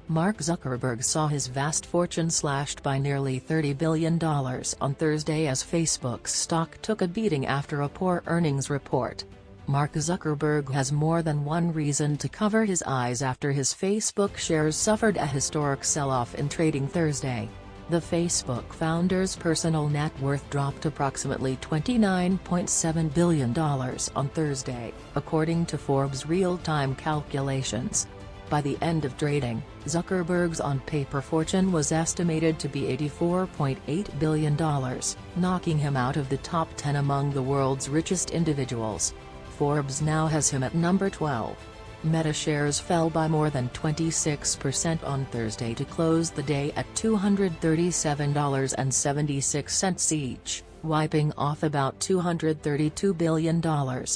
Mark Zuckerberg saw his vast fortune slashed by nearly $30 billion on Thursday as Facebook's stock took a beating after a poor earnings report. Mark Zuckerberg has more than one reason to cover his eyes after his Facebook shares suffered a historic sell-off in trading Thursday. The Facebook founder's personal net worth dropped approximately $29.7 billion on Thursday, according to Forbes' real-time calculations. By the end of trading, Zuckerberg's on-paper fortune was estimated to be $84.8 billion, knocking him out of the top 10 among the world's richest individuals. Forbes now has him at number 12. Meta shares fell by more than 26% on Thursday to close the day at $237.76 each, wiping off about $232 billion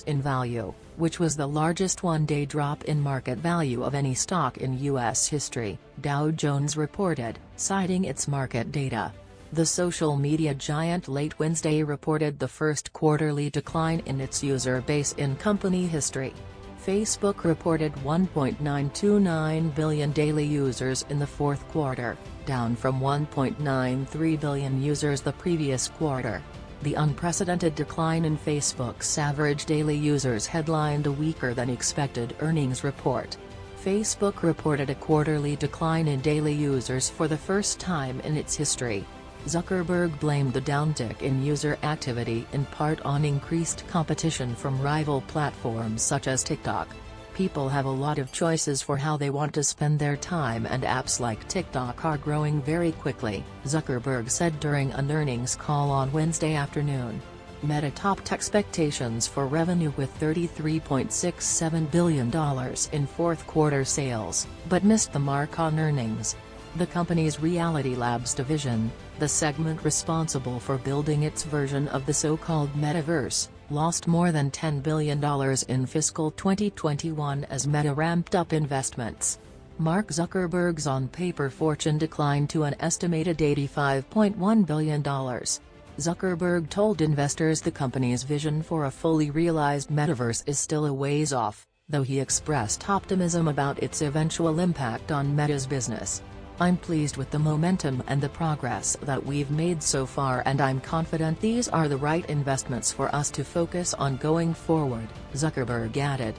in value, which was the largest one-day drop in market value of any stock in U.S. history, Dow Jones reported, citing its market data. The social media giant late Wednesday reported the first quarterly decline in its user base in company history. Facebook reported 1.929 billion daily users in the fourth quarter, down from 1.93 billion users the previous quarter. The unprecedented decline in Facebook's average daily users headlined a weaker-than-expected earnings report. Facebook reported a quarterly decline in daily users for the first time in its history. Zuckerberg blamed the downtick in user activity in part on increased competition from rival platforms such as TikTok. People have a lot of choices for how they want to spend their time, and apps like TikTok are growing very quickly, Zuckerberg said during an earnings call on Wednesday afternoon. Meta topped expectations for revenue with $33.67 billion in fourth-quarter sales, but missed the mark on earnings. The company's Reality Labs division, the segment responsible for building its version of the so-called metaverse, lost more than $10 billion in fiscal 2021 as Meta ramped up investments. Mark Zuckerberg's on-paper fortune declined to an estimated $85.1 billion. Zuckerberg told investors the company's vision for a fully realized metaverse is still a ways off, though he expressed optimism about its eventual impact on Meta's business. "I'm pleased with the momentum and the progress that we've made so far, and I'm confident these are the right investments for us to focus on going forward," Zuckerberg added.